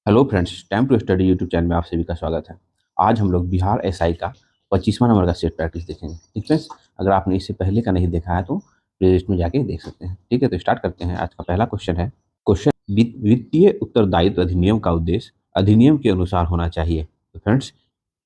Hello friends, time to study YouTube channel में आप सभी का स्वागत है। आज हम लोग बिहार एसआई का 25वां नंबर का सेट प्रैक्टिस देखेंगे। ठीक है, अगर आपने इससे पहले का नहीं देखा है तो प्लेलिस्ट में जाके देख सकते हैं। ठीक है, तो स्टार्ट करते हैं। आज का पहला क्वेश्चन है। क्वेश्चन, वित्तीय उत्तरदायित्व अधिनियम का उद्देश्य अधिनियम के अनुसार होना चाहिए। तो फ्रेंड्स,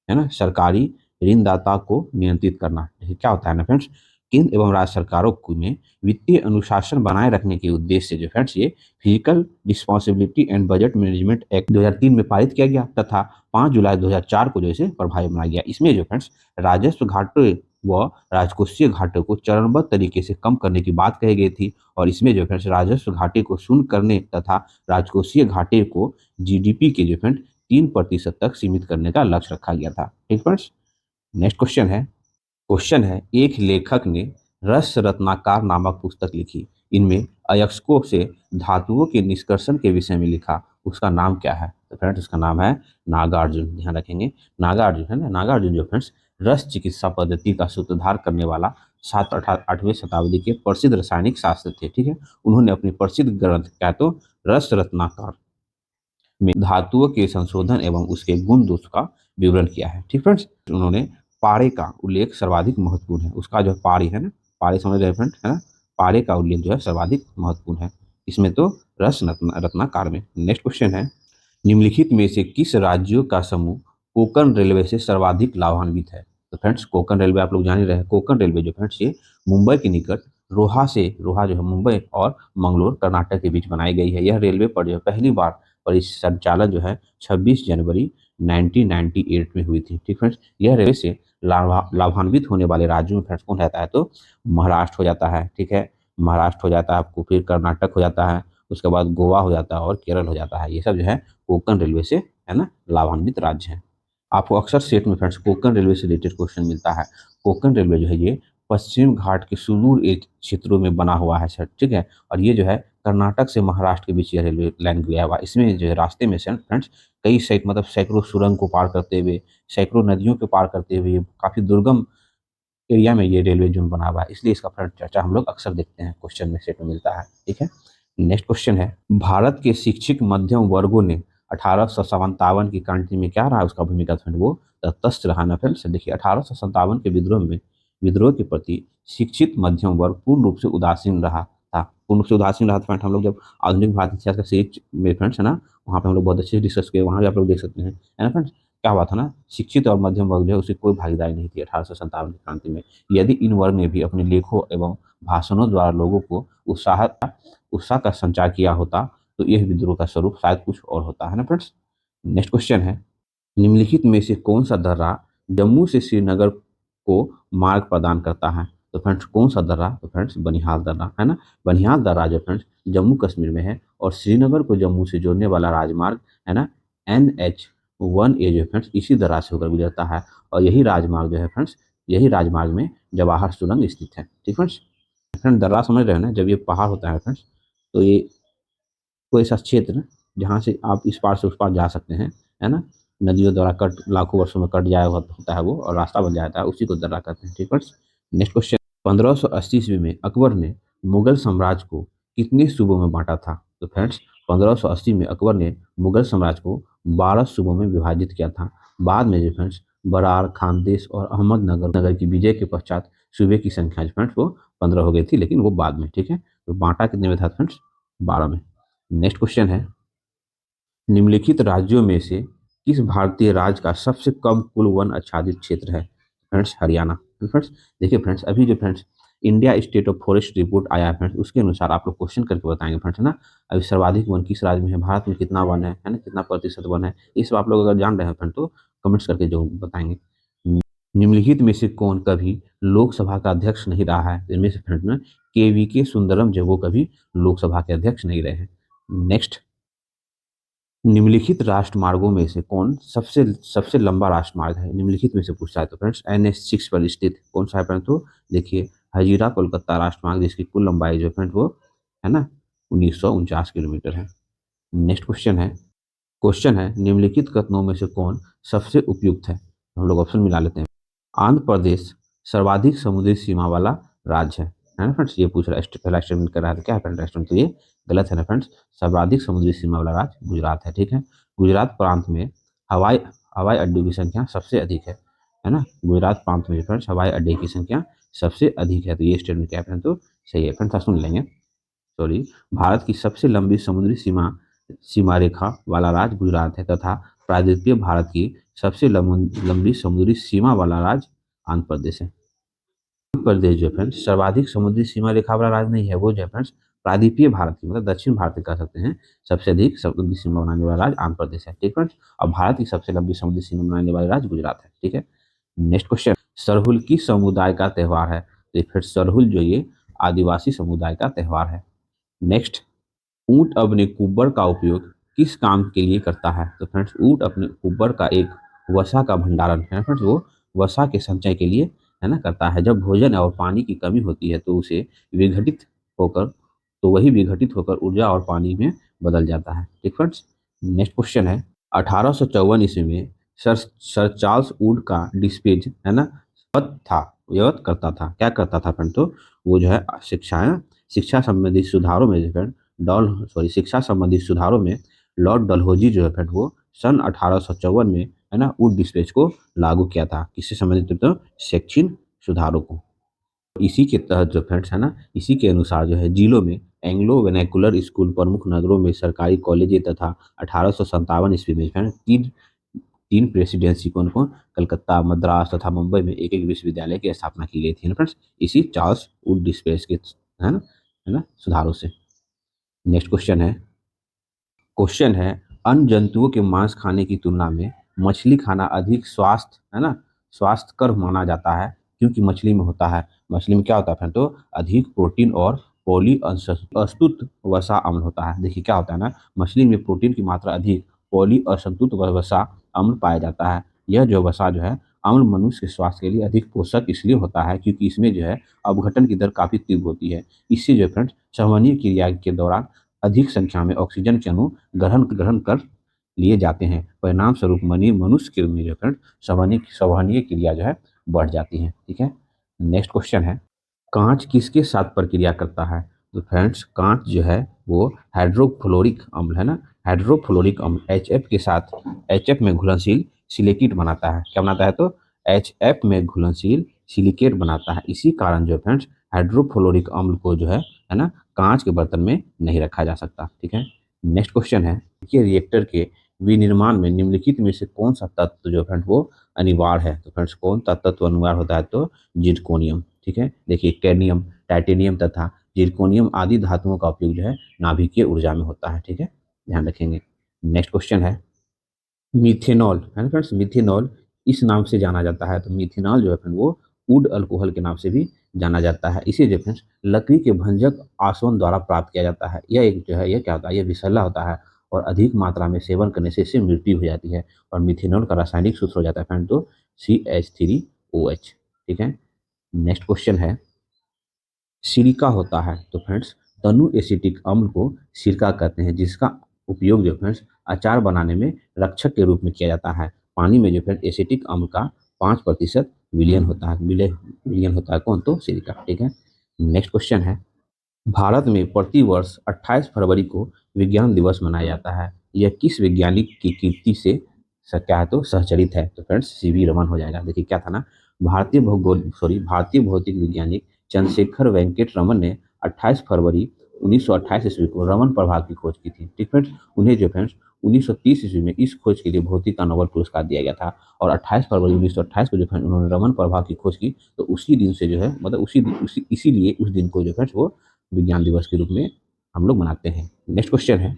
है ना, सरकारी ऋणदाता को नियंत्रित करना। देखिए क्या होता है ना फ्रेंड्स, केंद्र एवं राज्य सरकारों में वित्तीय अनुशासन बनाए रखने के उद्देश्य से जो फ्रेंड्स ये physical responsibility and budget management act 2003 में पारित किया गया तथा 5 जुलाई 2004 को जो इसे प्रभावी बनाया गया। इसमें जो फ्रेंड्स राजस्व घाटे व राजकोषीय घाटे को चरणबद्ध तरीके से कम करने की बात कही गई थी और इसमें जो फ्रेंड्स राजस्व घाटे को शून्य करने तथा राजकोषीय घाटे को जीडीपी के जो फ्रेंड्स 3% तक सीमित करने का लक्ष्य रखा गया था। ठीक फ्रेंड्स, नेक्स्ट क्वेश्चन है, एक लेखक ने रस रत्नाकर नामक पुस्तक लिखी। इनमें अयस्कों से धातुओं के निष्कर्षण के विषय में लिखा, उसका नाम क्या है? तो फ्रेंड्स उसका नाम है नागार्जुन। ध्यान रखेंगे, नागार्जुन है ना। नागार्जुन जो फ्रेंड्स रस चिकित्सा पद्धति का सूत्रधार करने वाला 8वीं शताब्दी के प्रसिद्ध रासायनिक शास्त्र थे। ठीक है, उन्होंने अपनी प्रसिद्ध ग्रंथ क्या तो रस रत्नाकर में धातुओं के संशोधन एवं उसके गुण दोष का विवरण किया है। ठीक फ्रेंड्स, उन्होंने पारे का उल्लेख सर्वाधिक महत्वपूर्ण है। उसका जो पारे है ना, पारे समझ रहे फ्रेंड है ना, पारे का उल्लेख जो है सर्वाधिक महत्वपूर्ण है इसमें तो रस रत्नाकर में। नेक्स्ट क्वेश्चन है, निम्नलिखित में से किस राज्यों का समूह कोंकण रेलवे से सर्वाधिक लाभान्वित है? तो फ्रेंड्स कोंकण रेलवे आप लोग जान ही रहे हैं। कोंकण रेलवे जो फ्रेंड्स ये मुंबई के निकट रोहा जो है मुंबई और मंगलोर कर्नाटक के बीच बनाई गई है। यह रेलवे पर जो है पहली बार परिसंचालन जो है 26 जनवरी 1998 में हुई थी। ठीक फ्रेंड्स, यह रेलवे से लाभान्वित होने वाले राज्यों में फ्रेंड्स कौन रहता है? तो महाराष्ट्र हो जाता है। ठीक है, महाराष्ट्र हो जाता है आपको, फिर कर्नाटक हो जाता है, उसके बाद गोवा हो जाता है और केरल हो जाता है। ये सब जो है कोंकण रेलवे से है ना लाभान्वित राज्य हैं। आपको अक्सर सेट में फ्रेंड्स कोंकण रेलवे से रिलेटेड क्वेश्चन मिलता है। कोंकण रेलवे जो है ये पश्चिम घाट के सुदूर एक क्षेत्रों में बना हुआ है सर। ठीक है, और ये जो है कर्नाटक से महाराष्ट्र के बीच यह रेलवे लाइन गया हुआ। इसमें जो है रास्ते में से फ्रेंड्स कई मतलब सैकड़ों सुरंग को पार करते हुए, सैकड़ों नदियों को पार करते हुए काफी दुर्गम एरिया में ये रेलवे जोन बना हुआ है, इसलिए इसका फ्रेंड चर्चा हम लोग अक्सर देखते हैं, क्वेश्चन में सेट में मिलता है। ठीक है, नेक्स्ट क्वेश्चन है, भारत के शिक्षित मध्यम वर्गों ने 1857 की क्रांति में क्या रहा उसका भूमिका? फ्रेंड वो तटस्थ रहा ना फ्रेंड्स। देखिए 1857 के विद्रोह के प्रति शिक्षित मध्यम वर्ग पूर्ण रूप से उदासीन रहा था। पूर्ण रूप से उदासीन रहा था फ्रेंड। हम लोग जब आधुनिक भारत इतिहास का सीरीज में फ्रेंड्स है ना, वहाँ पे हम लोग बहुत अच्छे से डिस्कस किए, वहाँ भी आप लोग देख सकते हैं है ना फ्रेंड्स। क्या हुआ था ना, शिक्षित और मध्यम वर्ग जो है उसकी कोई भागीदारी नहीं थी 1857 की क्रांति में। यदि इन वर्ग ने भी अपने लेखों एवं भाषणों द्वारा लोगों को उत्साह का संचार किया होता तो यह विद्रोह का स्वरूप शायद कुछ और होता है ना फ्रेंड्स। नेक्स्ट क्वेश्चन है, निम्नलिखित में से कौन सा दर्रा जम्मू से श्रीनगर को मार्ग प्रदान करता है? तो फ्रेंड्स कौन सा दर्रा? तो फ्रेंड्स बनिहाल दर्रा है ना। बनिहाल दर्रा जो फ्रेंड्स जम्मू कश्मीर में है और श्रीनगर को जम्मू से जोड़ने वाला राजमार्ग है ना NH-1A जो फ्रेंड्स इसी दर्रा से होकर गुजरता है और यही राजमार्ग जो है फ्रेंड्स, यही राजमार्ग में जवाहर सुरंग स्थित है। ठीक फ्रेंड्स, दर्रा समझ रहे हो ना, जब ये पहाड़ होता है फ्रेंड्स तो ये कोई ऐसा क्षेत्र जहाँ से आप इस पार से उस पार जा सकते हैं है ना, नदियों द्वारा कट लाखों वर्षों में कट जाया होता है वो और रास्ता बन जाता है, उसी को दर्रा कहते हैं। ठीक फ्रेंड्स, नेक्स्ट क्वेश्चन, 1580 ईस्वी में अकबर ने मुगल साम्राज्य को कितने सूबों में बांटा था? तो फ्रेंड्स 1580 में अकबर ने मुगल साम्राज्य को 12 सूबों में विभाजित किया था। बाद में जो फ्रेंड्स बरार, खानदेश और अहमदनगर की विजय के पश्चात सूबे की संख्या जो फ्रेंड्स वो 15 हो गई थी, लेकिन वो बाद में। ठीक है, तो बांटा कितने में था फ्रेंड्स? 12 में। नेक्स्ट क्वेश्चन है, निम्नलिखित राज्यों में से किस भारतीय राज्य का सबसे कम कुल वन आच्छादित क्षेत्र है? फ्रेंड्स हरियाणा। फ्रेंड्स देखिए फ्रेंड्स, अभी जो friends India state of forest report आया है फ्रेंड्स, उसके अनुसार आप लोग क्वेश्चन करके बताएंगे फ्रेंड्स है ना। अभी सर्वाधिक वन किस राज्य में है, भारत में कितना वन है ना, कितना प्रतिशत वन है, ये सब आप लोग अगर जान रहे हैं फ्रेंड तो कमेंट्स करके जो बताएंगे। निम्नलिखित में से कौन कभी लोकसभा का अध्यक्ष नहीं रहा है? इनमें से फ्रेंड्स में KVK सुंदरम जो वो कभी लोकसभा के अध्यक्ष नहीं रहे हैं। नेक्स्ट, निम्नलिखित राष्ट्रमार्गों में से कौन सबसे सबसे लंबा राष्ट्रमार्ग है? निम्नलिखित में से पूछा है तो फ्रेंड्स NH-6 पर स्थित कौन सा है फ्रेंड? तो देखिए हजीरा कोलकाता राष्ट्रमार्ग, जिसकी कुल लंबाई जो फ्रेंड वो है ना 1949 किलोमीटर है। नेक्स्ट क्वेश्चन है निम्नलिखित कथनों में से कौन सबसे उपयुक्त है? हम लोग ऑप्शन मिला लेते हैं। आंध्र प्रदेश सर्वाधिक समुद्री सीमा वाला राज्य है ना फ्रेंड्स, ये पूछ रहा है, पहला स्टेटमेंट कर रहा है तो क्या है फ्रेंड? तो ये गलत है ना फ्रेंड्स। सर्वाधिक समुद्री सीमा वाला राज्य गुजरात है, ठीक है। गुजरात प्रांत में हवाई हवाई अड्डों की संख्या सबसे अधिक है ना। गुजरात प्रांत में फ्रेंड्स हवाई अड्डे की संख्या सबसे अधिक है, तो ये स्टेटमेंट क्या है तो सही है फ्रेंड्स। सुन लेंगे, सॉरी। भारत की सबसे लंबी समुद्री सीमा रेखा वाला राज्य गुजरात है तथा प्रायद्वीपीय भारत की सबसे लंबी समुद्री सीमा वाला राज्य आंध्र प्रदेश है। आंध्र प्रदेश जो फ्रेंड्स सर्वाधिक समुद्री सीमा रेखा वाला राज्य नहीं है, वो जो है फ्रेंड्स प्रायद्वीपीय भारत की मतलब दक्षिण भारत कह सकते हैं सबसे अधिक समुद्री सीमा बनाने वाला राज्य आंध्र प्रदेश है, ठीक फ्रेंड्स। और भारत की सबसे लंबी समुद्री सीमा बनाने वाला राज्य गुजरात है, ठीक है। नेक्स्ट क्वेश्चन, सरहुल किस समुदाय का त्योहार है? तो फिर सरहुल जो ये आदिवासी समुदाय का त्योहार है। नेक्स्ट, ऊंट अपने कुब्बर का उपयोग किस काम के लिए करता है? तो फ्रेंड्स ऊंट अपने कुब्बर का एक वसा का भंडारण है फ्रेंड्स, वो वसा के संचय के लिए है ना करता है। जब भोजन और पानी की कमी होती है तो उसे विघटित होकर तो वही विघटित होकर ऊर्जा और पानी में बदल जाता है, ठीक फ्रेंड्स। नेक्स्ट क्वेश्चन है, 1854 ईस्वी में सर सर चार्ल्स वुड का डिस्पेज है ना था, यह करता था, क्या करता था फ्रेंड? तो वो जो है शिक्षा है ना, शिक्षा संबंधी सुधारों में जो फ्रेंड शिक्षा संबंधी सुधारों में लॉर्ड डलहौजी जो है फ्रेंड वो सन 1854 में है ना वुड डिस्पेच को लागू किया था। किससे संबंधित? तो शैक्षिक सुधारों को। इसी के तहत जो फ्रेंड्स है ना, इसी के अनुसार जो है जिलों में एंग्लो वर्नाक्युलर स्कूल, प्रमुख नगरों में सरकारी कॉलेज तथा 1857 ईस्वी में फ्रेंड तीन तीन प्रेसिडेंसी कौन कौन, कलकत्ता, मद्रास तथा मुंबई में एक एक विश्वविद्यालय की स्थापना की गई थी ना फ्रेंड्स, इसी चार्ल्स वुड डिस्पेच के है ना सुधारों से। नेक्स्ट क्वेश्चन है अन्य जंतुओं के मांस खाने की तुलना में मछली खाना अधिक स्वास्थ्य है ना स्वास्थ्यकर माना जाता है, क्योंकि मछली में होता है, मछली में क्या होता है फ्रेंड? तो अधिक प्रोटीन और पॉली अस्तुत वसा अम्ल होता है। देखिए क्या होता है ना, मछली में प्रोटीन की मात्रा अधिक, पॉली असंतुलित वसा अम्ल पाया जाता है। यह जो वसा जो है अम्ल मनुष्य के स्वास्थ्य के लिए अधिक पोषक इसलिए होता है क्योंकि इसमें जो है अपघटन की दर काफी तीव्र होती है। इससे जो फ्रेंड्स संवहनीय क्रिया के दौरान अधिक संख्या में ऑक्सीजन के अणु ग्रहण ग्रहण कर लिए जाते हैं। परिणाम स्वरूप मनुष्य के में जो फ्रेंड संवहनीय क्रिया जो है बढ़ जाती है, ठीक है। नेक्स्ट क्वेश्चन है, कांच किसके साथ प्रक्रिया करता है? तो फ्रेंड्स कांच जो है वो हाइड्रोफ्लोरिक अम्ल है ना, हाइड्रोफ्लोरिक अम्ल HF के साथ HF में घुलनशील सिलिकेट बनाता है। क्या बनाता है? तो HF में घुलनशील सिलिकेट बनाता है। इसी कारण जो फ्रेंड्स हाइड्रोफ्लोरिक अम्ल को जो है ना कांच के बर्तन में नहीं रखा जा सकता, ठीक है। नेक्स्ट क्वेश्चन है कि रिएक्टर के विनिर्माण में निम्नलिखित में से कौन सा तत्व जो फ्रेंड वो अनिवार्य है? तो फ्रेंड्स कौन सा तत्व अनिवार्य होता है? तो जिरकोनियम, ठीक है। देखिए कैडमियम, टाइटेनियम तथा जिरकोनियम आदि धातुओं का उपयोग जो है नाभिकीय ऊर्जा में होता है, ठीक है, ध्यान रखेंगे। नेक्स्ट क्वेश्चन है मिथेनॉल है ना फ्रेंड्स, मिथेनॉल इस नाम से जाना जाता है। तो मिथेनॉल जो है फ्रेंड वो वुड अल्कोहल के नाम से भी जाना जाता है। इसे जो फ्रेंड्स लकड़ी के भंजक आसवन द्वारा प्राप्त किया जाता है। यह एक जो है ये क्या होता है, ये विषैला होता है और अधिक मात्रा में सेवन करने से इससे मृत्यु हो जाती है। और मिथेनॉल का रासायनिक सूत्र हो जाता है फ्रेंड तो CH3OH, ठीक है। नेक्स्ट क्वेश्चन है सिलिका होता है। तो फ्रेंड्स तनु एसिटिक अम्ल को सिरका कहते हैं, जिसका उपयोग जो फ्रेंड्स अचार बनाने में रक्षक के रूप में किया जाता है। पानी में जो फ्रेंड एसिटिक अम्ल का 5% विलियन होता है, विलियन होता है कौन? तो सिलिका, ठीक है। नेक्स्ट क्वेश्चन है भारत में प्रति वर्ष 28 फरवरी को विज्ञान दिवस मनाया जाता है। यह किस वैज्ञानिक की कीर्ति से क्या है तो सहचरित है? तो फ्रेंड्स CV रमन हो जाएगा। देखिए क्या था ना, भारतीय भौतिक वैज्ञानिक चंद्रशेखर वेंकट रमन ने 28 फरवरी 1928 ईस्वी को रमन प्रभाव की खोज की थी, ठीक फ्रेंड्स। उन्हें जो फ्रेंड्स 1930 ईस्वी में इस खोज के लिए भौतिक का नोबेल पुरस्कार दिया गया था। और 28 फरवरी 1928 को जो फ्रेंड्स उन्होंने रमन प्रभाव की खोज की, तो उसी दिन से जो है मतलब इसीलिए उस दिन को जो फ्रेंड्स वो विज्ञान दिवस के रूप में हम लोग मनाते हैं। नेक्स्ट क्वेश्चन है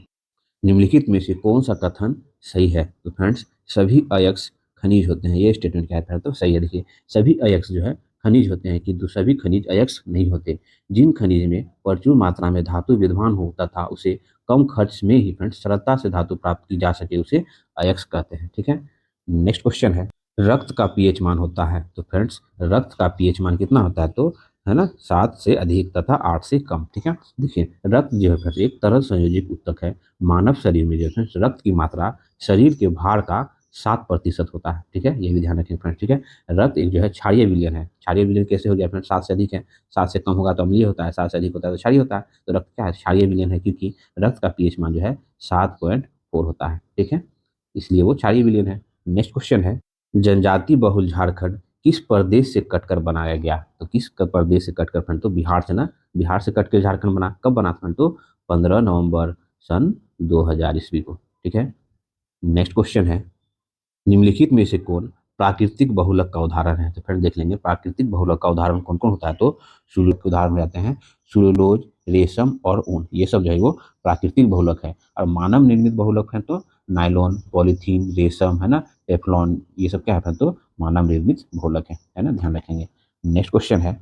निम्नलिखित में से कौन सा कथन सही है? तो फ्रेंड्स सभी अयस्क खनिज होते हैं, ये स्टेटमेंट क्या है तो सही है। देखिए सभी अयस्क जो है खनिज होते हैं, किंतु सभी खनिज अयस्क नहीं होते। जिन खनिज में प्रचुर मात्रा में धातु विद्यमान हो तथा उसे कम खर्च में ही फ्रेंड्स सरलता से धातु प्राप्त की जा सके उसे अयस्क कहते हैं, ठीक है। नेक्स्ट क्वेश्चन है रक्त का पीएच मान होता है। तो फ्रेंड्स रक्त का पीएच मान कितना होता है? तो है ना 7 से अधिक तथा 8 से कम, ठीक है। देखिए रक्त जो है फ्रेंड्स एक तरल संयोजित ऊतक है। मानव शरीर में जो है रक्त की मात्रा शरीर के भार का 7% होता है, ठीक है, ये भी ध्यान रखें फ्रेंड्स, ठीक है। रक्त एक जो है क्षारीय विलयन है, क्षारीय विलयन कैसे हो गया फ्रेंड्स, 7 से अधिक है, 7 से कम होगा तो अम्लीय होता है, 7 से अधिक होता है तो क्षारीय होता है, तो रक्त क्या है, क्षारीय विलयन है, क्योंकि रक्त का पीएच मान जो है 7.4 होता है, ठीक है, इसलिए वो क्षारीय विलयन है। नेक्स्ट क्वेश्चन है, जनजाति बहुल झारखंड किस प्रदेश से कटकर बनाया गया, तो किस प्रदेश से कटकर फ्रेंड, तो बिहार से ना, बिहार से कट के झारखंड बना, कब बना था फ्रेंड, तो 15 नवंबर सन 2000 ईस्वी को, ठीक है। नेक्स्ट क्वेश्चन है, निम्नलिखित में से कौन प्राकृतिक बहुलक का उदाहरण है, तो फिर देख लेंगे प्राकृतिक बहुलक का उदाहरण कौन कौन होता है, तो सूर्य के उदाहरण में आते हैं सुलोलोज, रेशम और ऊन, ये सब जो है वो प्राकृतिक बहुलक है। और मानव निर्मित बहुलक है तो नायलॉन, पॉलीथीन, रेशम, है ना, टेफ्लॉन, ये सब क्या है तो मानव निर्मित बहुलक है ना, ध्यान रखेंगे। नेक्स्ट क्वेश्चन है,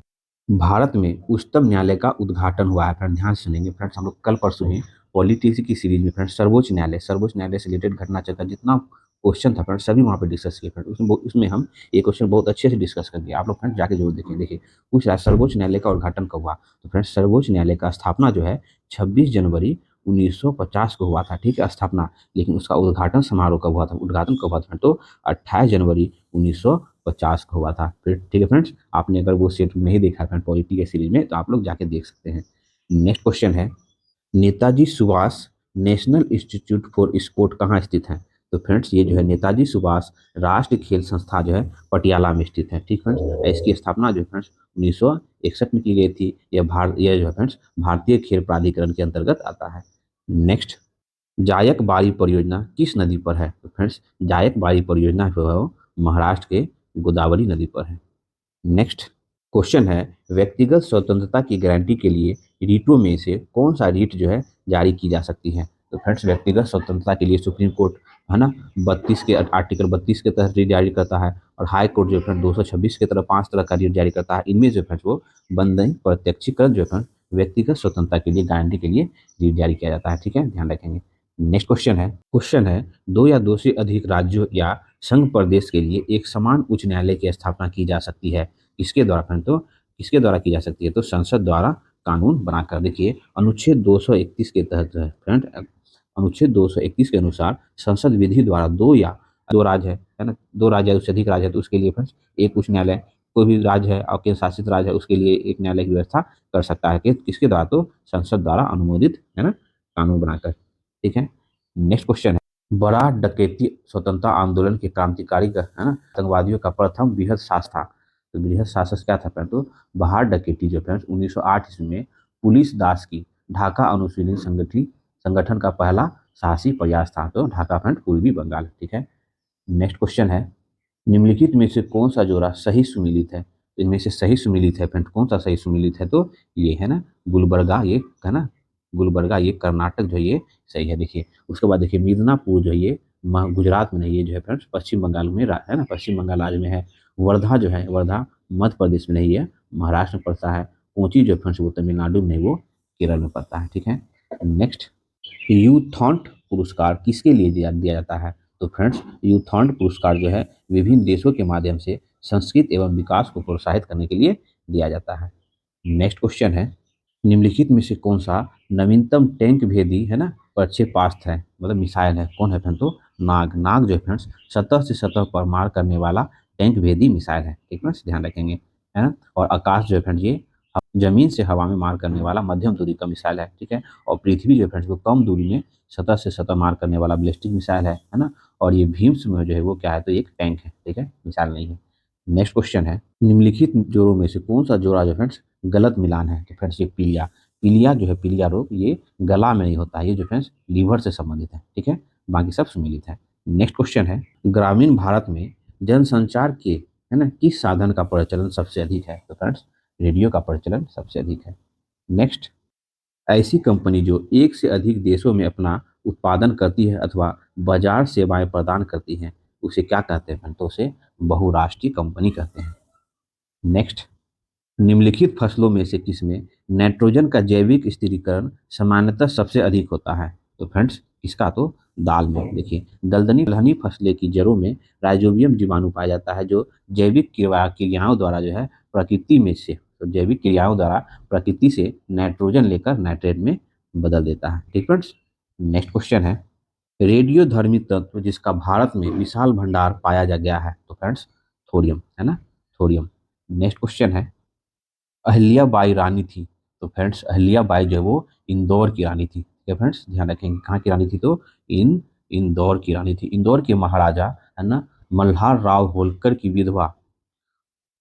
भारत में उच्चतम न्यायालय का उद्घाटन हुआ है, फ्रेंड ध्यान से सुनेंगे फ्रेंड्स, हम लोग कल परसों ही पॉलिटिक्स की सीरीज में फ्रेंड्स सर्वोच्च न्यायालय से रिलेटेड घटना चक्र जितना क्वेश्चन था फ्रेंड सभी वहाँ पे डिस्कस किए फ्रेंड, उसमें हम एक क्वेश्चन बहुत अच्छे से डिस्कस कर दिए, आप लोग फ्रेंड जाके जरूर देखें। देखिए पूछ रहा है सर्वोच्च न्यायालय का उद्घाटन कब हुआ, तो फ्रेंड्स सर्वोच्च न्यायालय का स्थापना जो है 26 जनवरी 1950 को हुआ था, ठीक है, स्थापना, लेकिन उसका उद्घाटन समारोह कब हुआ था, उद्घाटन कब हुआ था तो 28 जनवरी 1950 को हुआ था। फिर ठीक है फ्रेंड्स, आपने अगर वो सेट नहीं देखा फ्रेंड पॉलिटी के सीरीज में तो आप लोग जाके देख सकते हैं। नेक्स्ट क्वेश्चन है, Netaji Subhash national institute for sport कहाँ स्थित है, तो फ्रेंड्स ये जो है नेताजी सुभाष राष्ट्रीय खेल संस्था जो है पटियाला में स्थित है, ठीक फ्रेंड्स, इसकी स्थापना जो है फ्रेंड्स 1961 में की गई थी, यह जो है फ्रेंड्स भारतीय खेल प्राधिकरण के अंतर्गत आता है। नेक्स्ट, जायक बाड़ी परियोजना किस नदी पर है, तो फ्रेंड्स जायक बाड़ी परियोजना जो है वो महाराष्ट्र के गोदावरी नदी पर है। नेक्स्ट क्वेश्चन है, व्यक्तिगत स्वतंत्रता की गारंटी के लिए रीटों में से कौन सा रीट जो है जारी की जा सकती है, तो फ्रेंड्स व्यक्तिगत स्वतंत्रता के लिए सुप्रीम कोर्ट है ना 32 के आर्टिकल 32 के तहत रीट जारी करता है, और हाई कोर्ट जो फ्रेंड 226 के तरह 5 तरह का रीट जारी करता है, इनमें जो फ्रेंड्स वो बंधन प्रत्यक्षीकरण जो फ्रेंड व्यक्तिगत स्वतंत्रता के लिए गारंटी के लिए रीट जारी किया जाता है, ठीक है, ध्यान रखेंगे। नेक्स्ट क्वेश्चन है दो या दो से अधिक राज्यों या संघ प्रदेश के लिए एक समान उच्च न्यायालय की स्थापना की जा सकती है, किसके द्वारा फ्रेंड, तो किसके द्वारा की जा सकती है, तो संसद द्वारा कानून बनाकर। देखिए अनुच्छेद 231 के तहत जो है फ्रेंड, अनुच्छेद 231 के अनुसार संसद विधि द्वारा दो या दो राज्य है ना, दो राज्य या उससे अधिक राज्य है तो उसके लिए फ्रेंड्स एक उच्च न्यायालय, कोई भी राज्य है और केंद्र शासित राज्य है उसके लिए एक न्यायालय की व्यवस्था कर सकता है, कि किसके द्वारा, तो संसद द्वारा अनुमोदित है ना, कानून बनाकर, ठीक है। नेक्स्ट क्वेश्चन है, बड़ा डकैती स्वतंत्रता आंदोलन के क्रांतिकारी का है ना आतंकवादियों का प्रथम बृहद शासक था, तो बृहद शासक क्या था फ्रेंड, तो बहार डकैती जो फ्रेंड्स 1908 ईस्वी में पुलिस दास की ढाका अनुशीलन संगठन का पहला साहसी प्रयास था, तो ढाका फ्रेंड पूर्वी बंगाल, ठीक है। नेक्स्ट क्वेश्चन है, निम्नलिखित में से कौन सा जोड़ा सही सुमिलित है, तो इनमें से सही सुमिलित है फ्रेंड, कौन सा सही सुमिलित है, तो ये है ना गुलबर्गा, ये है ना गुलबर्गा, ये कर्नाटक जो है ये सही है। देखिए उसके बाद देखिए मिदनापुर जो है ये गुजरात में नहीं, ये जो है फ्रेंड्स पश्चिम बंगाल में है ना, पश्चिम बंगाल राज्य में है। वर्धा जो है, वर्धा मध्य प्रदेश में नहीं है, महाराष्ट्र में पड़ता है। कोची जो फ्रेंड्स वो तमिलनाडु में नहीं, वो केरल में पड़ता है, ठीक है। नेक्स्ट, यूथॉन्ट पुरस्कार किसके लिए दिया जाता है, तो फ्रेंड्स यूथॉन्ट पुरस्कार जो है विभिन्न देशों के माध्यम से संस्कृत एवं विकास को प्रोत्साहित करने के लिए दिया जाता है। नेक्स्ट क्वेश्चन है, निम्नलिखित में से कौन सा नवीनतम टैंक भेदी है ना प्रक्षेपास्त्र है, मतलब मिसाइल है, कौन है फ्रेंड, तो नाग जो है फ्रेंड्स सतह से सतह पर मार करने वाला टैंक भेदी मिसाइल है, ठीक है, ध्यान रखेंगे, है ना। और आकाश जो है फ्रेंड्स ये जमीन से हवा में मार करने वाला मध्यम दूरी का मिसाइल है, ठीक है। और पृथ्वी जो है फ्रेंड्स वो कम दूरी में सतह से सतह मार करने वाला बैलिस्टिक मिसाइल है ना। और ये भीम्स में जो है वो क्या है, तो एक टैंक है, ठीक है, मिसाइल नहीं है। नेक्स्ट क्वेश्चन है, निम्नलिखित जोड़ों में से कौन सा जोड़ा जो फ्रेंड्स गलत मिलान है, तो फ्रेंड्स ये पीलिया, पीलिया जो है पीलिया रोग ये गला में नहीं होता है, ये जो फ्रेंड्स लीवर से संबंधित है, ठीक है, बाकी सब सम्मिलित है। नेक्स्ट क्वेश्चन है, ग्रामीण भारत में जनसंचार के है ना किस साधन का प्रचलन सबसे अधिक है, तो फ्रेंड्स रेडियो का प्रचलन सबसे अधिक है। नेक्स्ट, ऐसी कंपनी जो एक से अधिक देशों में अपना उत्पादन करती है अथवा बाजार सेवाएं प्रदान करती हैं उसे क्या कहते हैं, तो उसे बहुराष्ट्रीय कंपनी कहते हैं। नेक्स्ट, निम्नलिखित फसलों में से किसमें नाइट्रोजन का जैविक स्थिरीकरण सामान्यतः सबसे अधिक होता है, तो फ्रेंड्स किसका, तो दाल में। देखिए दलदनी दलहनी फसलें की जड़ों में राइजोबियम जीवाणु पाया जाता है जो जैविक क्रियाओं द्वारा जो है प्रकृति में से, तो जैविक क्रियाओं द्वारा प्रकृति से नाइट्रोजन लेकर नाइट्रेट में बदल देता है, ठीक फ्रेंड्स। नेक्स्ट क्वेश्चन है, रेडियोधर्मी तत्व जिसका भारत में विशाल भंडार पाया जा गया है, तो फ्रेंड्स थोरियम है ना, थोरियम। नेक्स्ट क्वेश्चन है, अहिल्याबाई रानी थी, तो फ्रेंड्स अहिल्याबाई जो है वो इंदौर की रानी थी, ठीक है फ्रेंड्स, ध्यान रखेंगे कहाँ की रानी थी, तो इंदौर की रानी थी। इंदौर के महाराजा है ना मल्हार राव होलकर की विधवा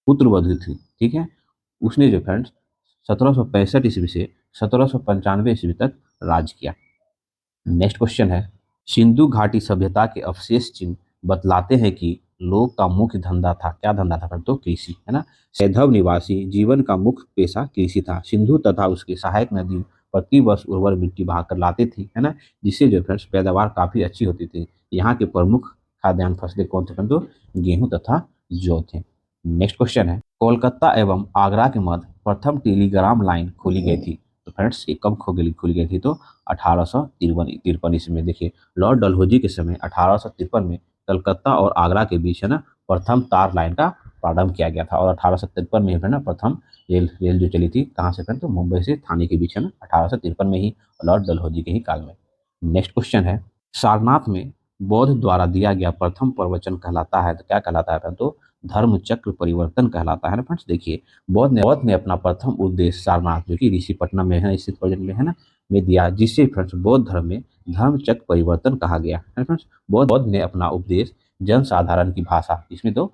पुत्रवधू थी, ठीक है। उसने जो फ्रेंड्स 1765 ईस्वी से 1795 ईस्वी तक राज किया। नेक्स्ट क्वेश्चन है, सिंधु घाटी सभ्यता के अवशेष चिन्ह बतलाते हैं कि लोग का मुख्य धंधा था, क्या धंधा था फ्रेंड, तो कृषि है ना। सैंधव निवासी जीवन का मुख्य पेशा कृषि था। सिंधु तथा उसकी सहायक नदी प्रति वर्ष उर्वर मिट्टी बहाकर लाती थी, है ना, जिससे जो फ्रेंड्स पैदावार काफी अच्छी होती थी। यहाँ के प्रमुख खाद्यान्न फसलें कौन थे फ्रेंड, तो गेहूं तथा जौ थे। नेक्स्ट क्वेश्चन है, कोलकाता एवं आगरा के मध्य प्रथम टेलीग्राम लाइन खोली गई थी, तो फ्रेंड्स ये कब खोली गई थी, तो 1853 ईस्वी में। देखिए लॉर्ड डलहौजी के समय 1853 में कलकत्ता और आगरा के बीच है ना प्रथम तार लाइन का प्रारंभ किया गया था। और 1853 में है ना प्रथम रेल रेल जो चली थी कहाँ से फ्रेंड, तो मुंबई से थाने के बीच है ना, 1853 में ही, लॉर्ड डलहौजी के ही काल में। नेक्स्ट क्वेश्चन है, सारनाथ में बौद्ध द्वारा दिया गया प्रथम प्रवचन कहलाता है, तो क्या कहलाता है फ्रेंड, तो धर्म चक्र परिवर्तन कहलाता है ना फ्रेंड्स। देखिए बौद्ध ने अपना प्रथम उपदेश सारनाथ जो कि ऋषिपट्टनम में है स्थित प्रेजेंट में है ना में दिया, जिससे फ्रेंड्स बौद्ध धर्म में धर्म चक्र परिवर्तन कहा गया है फ्रेंड्स। बौद्ध ने अपना उपदेश जन साधारण की भाषा इसमें तो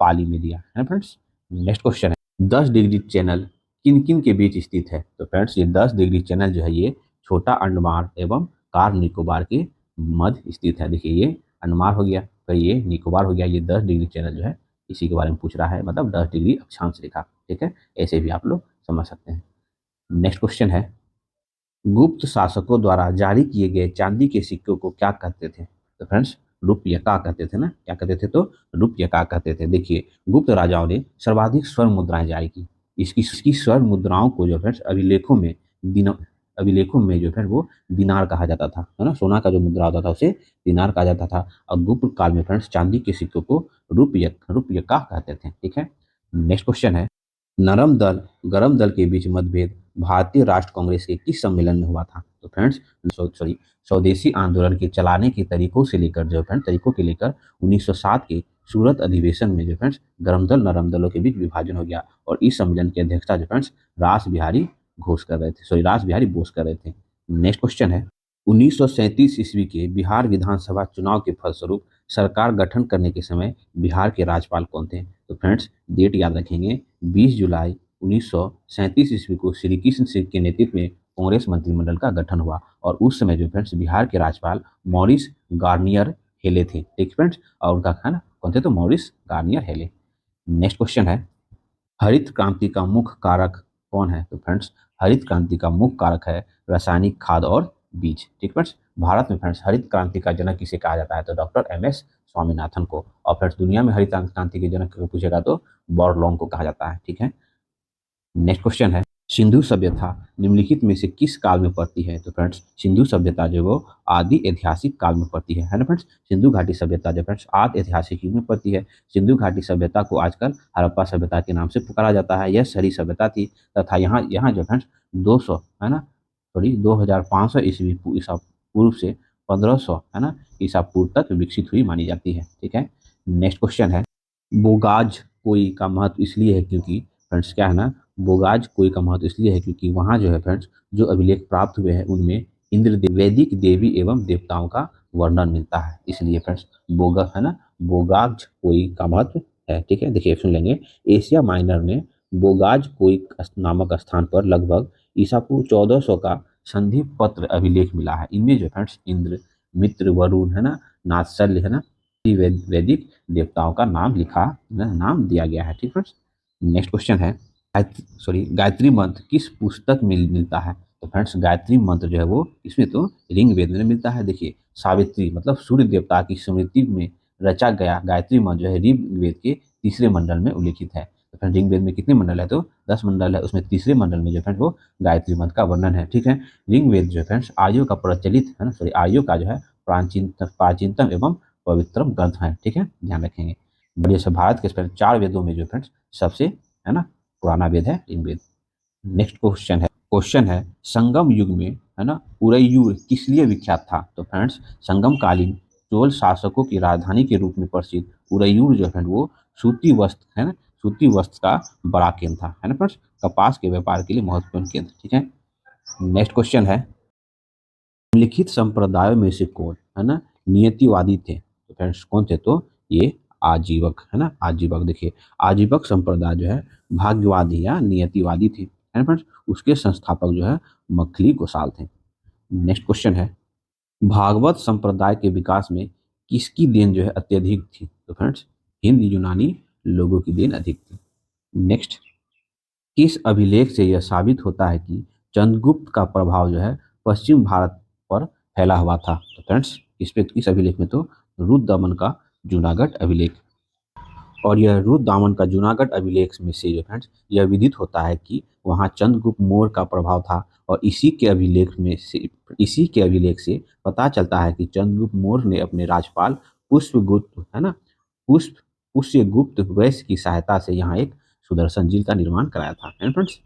पाली में दिया है फ्रेंड्स। नेक्स्ट क्वेश्चन है, 10 डिग्री चैनल किन किन के बीच स्थित है, तो फ्रेंड्स ये 10 डिग्री चैनल जो है ये छोटा अंडमान एवं कार निकोबार के मध्य स्थित है। देखिए ये अंडमान हो गया, फिर ये निकोबार हो गया, ये 10 डिग्री चैनल जो है इसी के बारे में पूछ रहा है, मतलब 10 डिग्री अक्षांश रेखा, ठीक है, ऐसे भी आप लोग समझ सकते हैं। नेक्स्ट क्वेश्चन है, गुप्त शासकों द्वारा जारी किए गए चांदी के सिक्कों को क्या कहते थे, तो फ्रेंड्स रुपयका कहते थे ना, क्या कहते थे, तो रुपयका कहते थे। देखिए गुप्त राजाओं ने सर्वाधिक स्वर्ण मुद्राएं जारी की। इसकी स्वर्ण मुद्राओं को जो फ्रेंड्स अभिलेखों में जो है वो दिनार कहा जाता था, है ना, सोना का जो मुद्रा होता था उसे दिनार कहा जाता था। और गुप्त काल में फ्रेंड्स चांदी के सिक्कों को रुपयका कहते थे, ठीक है। नेक्स्ट क्वेश्चन है, नरम दल गरम दल के बीच मतभेद भारतीय राष्ट्र कांग्रेस के किस सम्मेलन में हुआ था, तो फ्रेंड्स सॉरी स्वदेशी आंदोलन के चलाने के तरीकों से लेकर जो फ्रेंड्स तरीकों के लेकर 1907 के सूरत अधिवेशन में जो फ्रेंड्स गरम दल नरम दलों के बीच विभाजन हो गया। और इस सम्मेलन की अध्यक्षता जो फ्रेंड्स रास बिहारी बोस कर रहे थे। नेक्स्ट क्वेश्चन है, 1937 ईस्वी के बिहार विधानसभा चुनाव के फलस्वरूप सरकार गठन करने के समय बिहार के राज्यपाल कौन थे, तो फ्रेंड्स डेट याद रखेंगे, 20 जुलाई 1937 ईस्वी को श्री कृष्ण सिंह के नेतृत्व में कांग्रेस मंत्रिमंडल का गठन हुआ। और उस समय जो फ्रेंड्स बिहार के राज्यपाल मॉरिस गार्नियर हेले थे, ठीक फ्रेंड्स, और उनका खाना कौन थे, तो मॉरिस गार्नियर हेले। नेक्स्ट क्वेश्चन है, हरित क्रांति का मुख्य कारक कौन है, तो फ्रेंड्स हरित क्रांति का मुख्य कारक है रासायनिक खाद और बीज, ठीक फ्रेंड्स। भारत में फ्रेंड्स हरित क्रांति का जनक किसे कहा जाता है, तो डॉक्टर एम एस स्वामीनाथन को। और फ्रेंड्स दुनिया में हरित क्रांति के जनक को पूछेगा तो बॉरलॉन्ग को कहा जाता है, ठीक है। नेक्स्ट क्वेश्चन है, सिंधु सभ्यता निम्नलिखित में से किस काल में पड़ती है, तो फ्रेंड्स सिंधु सभ्यता जो वो आदि ऐतिहासिक काल में पड़ती है ना फ्रेंड्स। सिंधु घाटी सभ्यता जो फ्रेंड्स आदि ऐतिहासिक युग में पड़ती है। सिंधु घाटी सभ्यता को आजकल हड़प्पा सभ्यता के नाम से पुकारा जाता है। यह शहरी सभ्यता थी तथा यहाँ यहाँ जो फ्रेंड्स 200 है ना, सॉरी 2500 ईसा पूर्व से 1500 है ना ईसा पूर्व तक विकसित हुई मानी जाती है, ठीक है। नेक्स्ट क्वेश्चन है, बोगाज कोई का महत्व इसलिए है क्योंकि फ्रेंड्स क्या है ना, बोगाज कोई का महत्व इसलिए है क्योंकि वहाँ जो है फ्रेंड्स जो अभिलेख प्राप्त हुए हैं उनमें वैदिक देवी एवं देवताओं का वर्णन मिलता है, इसलिए फ्रेंड्स बोगा है ना बोगाज कोई का महत्व है, ठीक है। देखिए सुन लेंगे, एशिया माइनर में बोगाज कोई नामक स्थान पर लगभग ईसा पूर्व 1400 का संधि पत्र अभिलेख मिला है। इनमें जो फ्रेंड्स इंद्र मित्र वरुण है ना नात्सल्य है ना वैदिक देवताओं का नाम नाम दिया गया है, ठीक फ्रेंड्स। नेक्स्ट क्वेश्चन है, गायत्री मंत्र किस पुस्तक में मिलता है, तो फ्रेंड्स गायत्री मंत्र जो है वो इसमें तो ऋग्वेद में मिलता है। देखिए सावित्री मतलब सूर्य देवता की स्मृति में रचा गया गायत्री मंत्र जो है ऋग्वेद के तीसरे मंडल में उल्लेखित है। तो फ्रेंड ऋग्वेद में कितने मंडल है, तो 10 मंडल है, उसमें तीसरे मंडल में जो फ्रेंड वो गायत्री मंत्र का वर्णन है, ठीक है। ऋग्वेद जो फ्रेंड्स आर्यों का प्रचलित है ना आर्यों का जो है प्राचीनतम एवं पवित्रम ग्रंथ है, ठीक है, ध्यान रखेंगे। जैसे भारत के चार वेदों में जो फ्रेंड्स सबसे है ना पुराना वेद है ऋग्वेद। नेक्स्ट क्वेश्चन है संगम युग में है ना उरैयूर किस लिए विख्यात था? तो फ्रेंड्स संगम कालीन चोल शासकों की राजधानी के रूप में प्रसिद्ध उरैयूर जो है वो सूती वस्त्र है ना सूती वस्त्र का बड़ा केंद्र था, है ना फ्रेंड्स। कपास के व्यापार के लिए महत्वपूर्ण केंद्र। ठीक है, नेक्स्ट क्वेश्चन है, निम्नलिखित संप्रदायों में से कौन है ना नियतिवादी थे? तो फ्रेंड्स कौन थे? तो ये आजीवक है ना आजीवक। देखिए आजीवक संप्रदाय जो है भाग्यवादी या नियतिवादी थे, है ना फ्रेंड्स। उसके संस्थापक जो है मखली गोसाल थे। नेक्स्ट क्वेश्चन है, भागवत संप्रदाय के विकास में किसकी देन जो है अत्यधिक थी? तो फ्रेंड्स हिंद यूनानी लोगों की देन अधिक थी। नेक्स्ट, किस अभिलेख से यह साबित होता है कि चंद्रगुप्त का प्रभाव जो है पश्चिम भारत पर फैला हुआ था? तो फ्रेंड्स इस अभिलेख में तो रुद्रदमन का जूनागढ़ अभिलेख। और यह रुद्रदामन का जूनागढ़ अभिलेख में से जो फ्रेंड्स यह विदित होता है कि वहाँ चंद्रगुप्त मौर्य का प्रभाव था। और इसी के अभिलेख से पता चलता है कि चंद्रगुप्त मौर्य ने अपने राजपाल पुष्पगुप्त है ना पुष्प पुष्यगुप्त वैश्य की सहायता से यहाँ एक सुदर्शन झील का निर्माण कराया था, है ना फ्रेंड्स।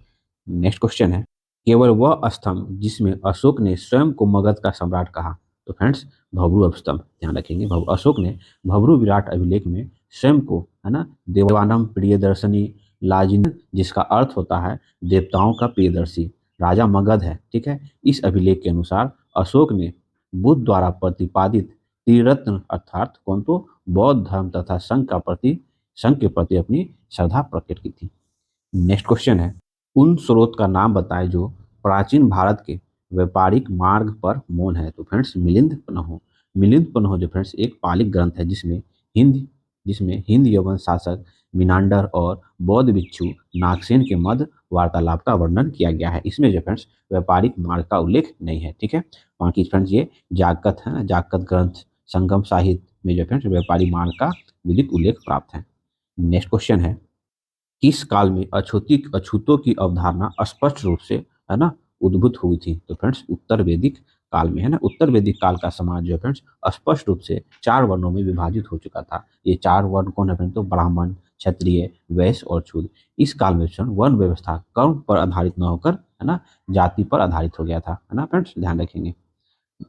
नेक्स्ट क्वेश्चन है, केवल वह स्तंभ जिसमें अशोक ने स्वयं को मगध का सम्राट कहा? तो फ्रेंड्स भब्रू स्तंभ, ध्यान रखेंगे। अशोक ने भब्रू विराट अभिलेख में स्वयं को है ना देवानम प्रियदर्शनी लाजिन, जिसका अर्थ होता है देवताओं का प्रियदर्शी, राजा मगध है। ठीक है, इस अभिलेख के अनुसार अशोक ने बुद्ध द्वारा प्रतिपादित त्रिरत्न अर्थात कौन? तो बौद्ध धर्म तथा संघ के प्रति अपनी श्रद्धा प्रकट की थी। नेक्स्ट क्वेश्चन है, उन स्रोत का नाम बताएं जो प्राचीन भारत के व्यापारिक मार्ग पर मौन है? तो फ्रेंड्स मिलिंद पन्हो जो फ्रेंड्स एक पालिक ग्रंथ है जिसमें हिंद यवन शासक मिनांडर और बौद्ध भिक्षु नागसेन के मध्य वार्तालाप का वर्णन किया गया है। इसमें जो फ्रेंड्स व्यापारिक मार्ग का उल्लेख नहीं है। ठीक है, बाकी फ्रेंड्स ये जागत ग्रंथ संगम साहित्य में जो फ्रेंड्स व्यापारी मार्ग का विधिक उल्लेख प्राप्त है। नेक्स्ट क्वेश्चन है, किस काल में अछूतों की अवधारणा स्पष्ट रूप से है ना उद्भूत हुई थी? तो फ्रेंड्स उत्तर वैदिक काल में, है ना। उत्तर वैदिक काल का समाज जो है फ्रेंड्स स्पष्ट रूप से 4 वर्णों में विभाजित हो चुका था। ये 4 वर्ण कौन है फ्रेंड्स? तो ब्राह्मण, क्षत्रिय, वैश्य और शूद्र। इस काल में वर्ण व्यवस्था कर्म पर आधारित न होकर है ना जाति पर आधारित हो गया था, है ना फ्रेंड्स, ध्यान रखेंगे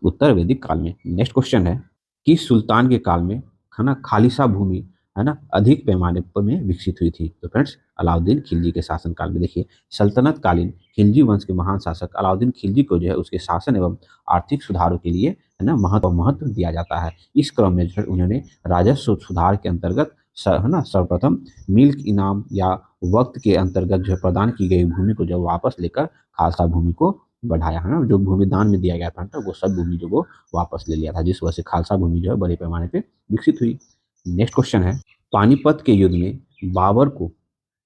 उत्तर वैदिक काल में। नेक्स्ट क्वेश्चन है, किस सुल्तान के काल में है ना खालिसा भूमि है ना अधिक पैमाने पर में विकसित हुई थी? तो फ्रेंड्स अलाउद्दीन खिलजी के शासन काल में। देखिए सल्तनत कालीन खिलजी वंश के महान शासक अलाउद्दीन खिलजी को जो है उसके शासन एवं आर्थिक सुधारों के लिए है ना महत्व दिया जाता है। इस क्रम में जो है उन्होंने राजस्व सुधार के अंतर्गत है ना सर्वप्रथम मिल्क इनाम या वक्त के अंतर्गत जो है प्रदान की गई भूमि को जो वापस लेकर खालसा भूमि को बढ़ाया, है ना। जो भूमि दान में दिया गया था तो वो सब भूमि जो वो वापस ले लिया था, जिस वजह से खालसा भूमि जो है बड़े पैमाने पे विकसित हुई। नेक्स्ट क्वेश्चन है, पानीपत के युद्ध में बाबर को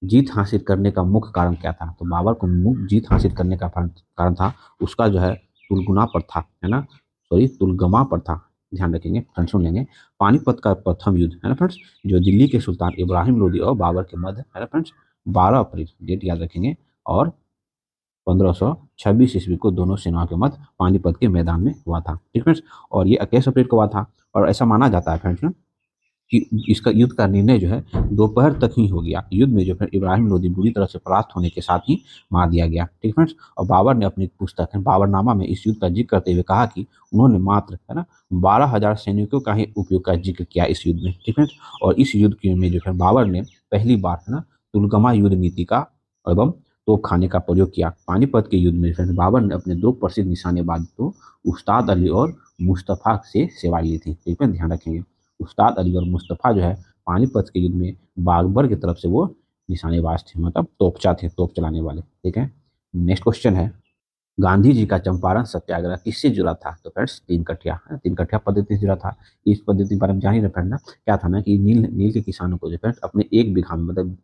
जीत हासिल करने का मुख्य कारण क्या था? तो बाबर को मुख्य जीत हासिल करने का कारण था उसका जो है तुलगुना पर था, है ना, सॉरी तुलगमा पर था। ध्यान रखेंगे फ्रेंड्स, सुन लेंगे। पानीपत का प्रथम युद्ध है ना फ्रेंड्स जो दिल्ली के सुल्तान इब्राहिम लोदी और बाबर के मध्य है ना फ्रेंड्स 12 अप्रैल, डेट याद रखेंगे, और 1526 ईस्वी को दोनों सेनाओं के मध्य पानीपत के मैदान में हुआ था। ठीक फ्रेंड्स, और ये 21 अप्रैल को हुआ था। और ऐसा माना जाता है फ्रेंड्स ना कि इसका युद्ध का निर्णय जो है दोपहर तक ही हो गया। युद्ध में जो है इब्राहिम लोदी बुरी तरह से परास्त होने के साथ ही मार दिया गया। ठीक फ्रेंड्स, और बाबर ने अपनी पुस्तक है बाबरनामा में इस युद्ध का जिक्र करते हुए कहा कि उन्होंने मात्र है ना 12,000 सैनिकों का ही उपयोग का जिक्र किया इस युद्ध में। ठीक फ्रेंड्स, और इस युद्ध में जो है बाबर ने पहली बार है ना तुलगमा युद्ध नीति का एवं तोप खाने का प्रयोग किया। पानीपत के युद्ध में फ्रेंड्स बाबर ने अपने 2 प्रसिद्ध निशानेबाज तो उस्ताद अली और मुस्तफ़ा से सेवाएं ली थी। ठीक है, ध्यान रखेंगे उस्ताद अली और मुस्तफ़ा जो है पानीपत के युद्ध में बाबर की तरफ से वो निशानेबाज थे, मतलब तोपचा थे, तोप चलाने वाले। ठीक है, नेक्स्ट क्वेश्चन है, गांधी जी का चंपारण सत्याग्रह किससे जुड़ा था? तो फ्रेंड्स 3 कठिया पद्धति से जुड़ा था। इस पद्धति के बारे में जान ही रखना ना, क्या था ना कि नील के किसानों को जो फ्रेंड्स अपने 1 बीघा में मतलब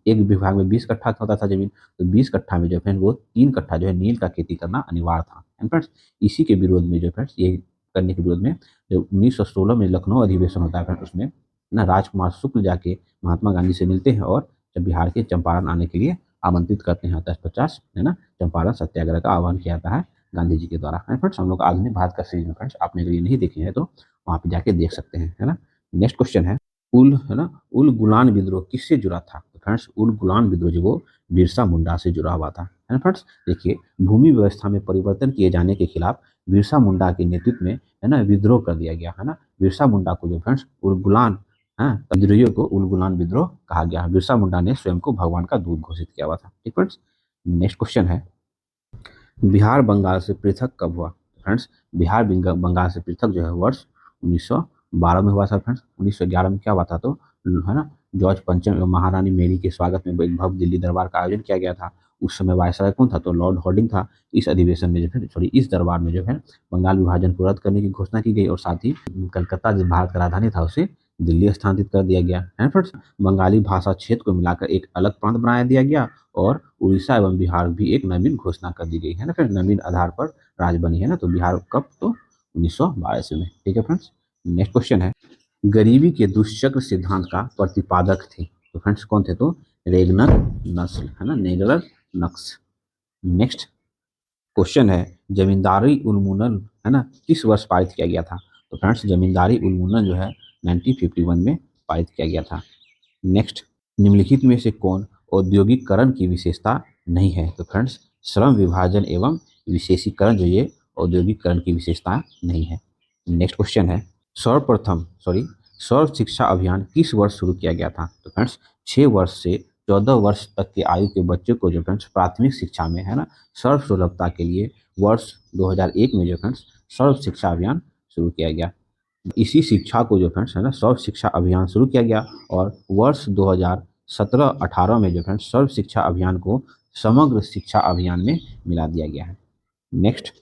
1 विभाग में 20 कट्ठा होता था जमीन, तो 20 कट्ठा में जो फ्रेंड वो 3 कट्ठा जो है नील का खेती करना अनिवार्य था। एंड फ्रेंड्स इसी के विरोध में जो फ्रेंड्स ये करने के विरोध में जो 1916 में लखनऊ अधिवेशन होता है फ्रेंड्स उसमें ना राजकुमार शुक्ल जाके महात्मा गांधी से मिलते हैं और जब बिहार के चंपारण आने के लिए आमंत्रित करते हैं 10-50 है ना चंपारण सत्याग्रह का आह्वान किया जाता है गांधी जी के द्वारा। फ्रेंड्स हम लोग आधुनिक भारत का सीरीज में फ्रेंड्स आपने अगर ये नहीं देखे हैं तो वहाँ पे जाके देख सकते हैं, है ना। नेक्स्ट क्वेश्चन है, उल गुलान विद्रोह किससे जुड़ा था? तो फ्रेंड्स उल गुलान विद्रोह जो वो बिरसा मुंडा से जुड़ा हुआ था, है ना फ्रेंड्स। देखिए, भूमि व्यवस्था में परिवर्तन किए जाने के खिलाफ बिरसा मुंडा के नेतृत्व में, है ना, विद्रोह कर दिया गया, है ना। बिरसा मुंडा को जो फ्रेंड्स उलगुलान, हाँ, विद्रोहियों को उलगुलान विद्रोह कहा गया। बिरसा मुंडा ने स्वयं को भगवान का दूत घोषित किया हुआ था। ठीक फ्रेंड्स। नेक्स्ट क्वेश्चन है, बिहार बंगाल से पृथक कब हुआ? फ्रेंड्स, बिहार बंगाल से पृथक जो है वर्ष 1912 में हुआ था फ्रेंड्स। 1911 में क्या हुआ था, तो है ना, जॉर्ज पंचम एवं महारानी मेरी के स्वागत में एक भव्य दिल्ली दरबार का आयोजन किया गया था। उस समय वायसराय कौन था, तो लॉर्ड हॉर्डिंग था। इस अधिवेशन में जो है, सॉरी, इस दरबार में जो है बंगाल विभाजन को रद्द करने की घोषणा की गई और साथ ही कलकत्ता जो भारत का राजधानी था उसे दिल्ली स्थानांतरित कर दिया गया, है फ्रेंड्स। बंगाली भाषा क्षेत्र को मिलाकर एक अलग प्रांत बनाया दिया गया और उड़ीसा एवं बिहार भी एक नवीन घोषणा कर दी गई, है ना। फिर नवीन आधार पर राज्य बनी, है ना। तो बिहार कब, तो 1922 में। ठीक है फ्रेंड्स। नेक्स्ट क्वेश्चन है, गरीबी के दुष्चक्र सिद्धांत का प्रतिपादक थे, तो फ्रेंड्स कौन थे, तो रेगनर नस्ल, है ना, नेगलर नक्स। नेक्स्ट क्वेश्चन है, जमींदारी उन्मूलन, है ना, किस वर्ष पारित किया गया था? तो फ्रेंड्स, जमींदारी उन्मूलन जो है 1951 में पारित किया गया था। नेक्स्ट, निम्नलिखित में से कौन औद्योगिकरण की विशेषता नहीं है? तो फ्रेंड्स, श्रम विभाजन एवं विशेषीकरण जो ये औद्योगिकरण की विशेषता नहीं है। नेक्स्ट क्वेश्चन है, सर्वप्रथम सॉरी सर्व शिक्षा अभियान किस वर्ष शुरू किया गया था? तो फ्रेंड्स, 6 वर्ष से 14 वर्ष तक के आयु के बच्चों को जो फ्रेंड्स प्राथमिक शिक्षा में, है ना, सर्व सुलभता के लिए वर्ष 2001 में जो फ्रेंड्स सर्व शिक्षा अभियान शुरू किया गया। इसी शिक्षा को जो फ्रेंड्स, है ना, सर्व शिक्षा अभियान शुरू किया गया और वर्ष 2017-18 में जो फ्रेंड्स सर्व शिक्षा अभियान को समग्र शिक्षा अभियान में मिला दिया गया है। नेक्स्ट,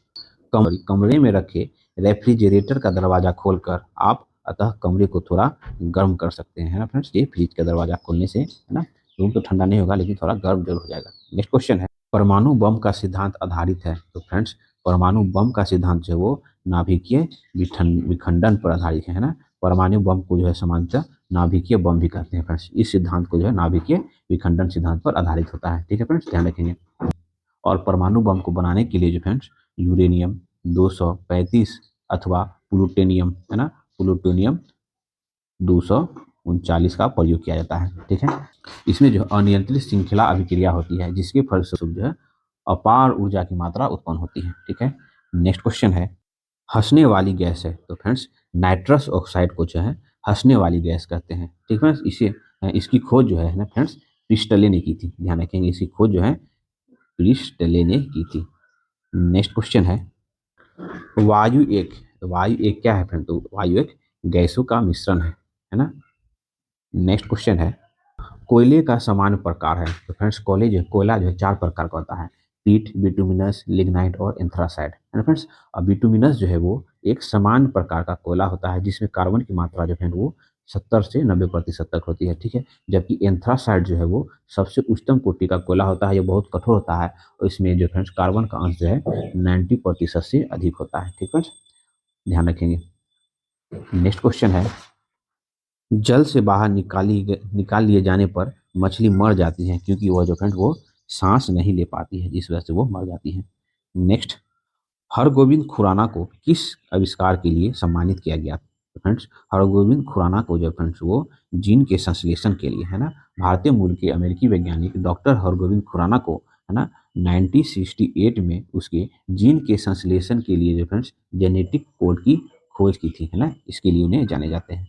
कमरे में रखे रेफ्रिजरेटर का दरवाजा खोलकर आप अतः कमरे को थोड़ा गर्म कर सकते हैं, है ना फ्रेंड्स। ये फ्रिज का दरवाजा खोलने से, है ना, रूम तो ठंडा नहीं होगा लेकिन थोड़ा गर्म जरूर हो जाएगा। नेक्स्ट क्वेश्चन है, परमाणु बम का सिद्धांत आधारित है, तो फ्रेंड्स परमाणु बम का सिद्धांत जो है वो नाभिकीय विखंडन पर आधारित है ना। परमाणु बम को जो है सामान्यतः नाभिकीय बम भी कहते हैं फ्रेंड्स। इस सिद्धांत को जो है नाभिकीय विखंडन सिद्धांत पर आधारित होता है। ठीक है फ्रेंड्स, ध्यान रखेंगे। और परमाणु बम को बनाने के लिए जो फ्रेंड्स यूरेनियम 235 अथवा प्लूटोनियम, है ना, प्लूटोनियम 239 का प्रयोग किया जाता है। ठीक है, इसमें जो अनियंत्रित श्रृंखला अभिक्रिया होती है जिसके फलस्वरूप जो है अपार ऊर्जा की मात्रा उत्पन्न होती है। ठीक है। नेक्स्ट क्वेश्चन है, हंसने वाली गैस है, तो फ्रेंड्स नाइट्रस ऑक्साइड को जो है हंसने वाली गैस कहते हैं। ठीक है फ्रेंड्स, इसे इसकी खोज जो है ना फ्रेंड्स प्रिस्टले ने की थी। ध्यान रखेंगे, इसकी खोज जो है प्रिस्टले ने की थी। नेक्स्ट क्वेश्चन है, वायु एक क्या है फ्रेंड, तो वायु एक गैसों का मिश्रण है ना। नेक्स्ट क्वेश्चन है, कोयले का सामान्य प्रकार है, तो फ्रेंड्स कोयला जो है 4 प्रकार का होता है, पीट, बिटुमिनस, लिग्नाइट और एंथ्रासाइड, है ना फ्रेंड्स। और बिटुमिनस जो है वो एक सामान्य प्रकार का कोयला होता है जिसमें कार्बन की मात्रा जो है वो 70 से 90% तक होती है। ठीक है, जबकि एंथ्रासाइड जो है वो सबसे उच्चतम कोटि का कोयला होता है, ये बहुत कठोर होता है और इसमें जो फ्रेंड्स कार्बन का अंश जो है 90% से अधिक होता है। ठीक है, ध्यान रखेंगे। नेक्स्ट क्वेश्चन है, जल से बाहर निकाल लिए जाने पर मछली मर जाती है क्योंकि वह जो फ्रेंड वो सांस नहीं ले पाती है, जिस वजह से वो मर जाती है। नेक्स्ट, हरगोविंद खुराना को किस आविष्कार के लिए सम्मानित किया गया? तो फ्रेंड्स हरगोविंद खुराना को जो फ्रेंड्स वो जीन के संश्लेषण के लिए, है ना, भारतीय मूल के अमेरिकी वैज्ञानिक डॉक्टर हरगोविंद खुराना को, है ना, 1968 में उसके जीन के संश्लेषण के लिए जो फ्रेंड्स जेनेटिक कोड की खोज की थी, है ना, इसके लिए उन्हें जाने जाते हैं।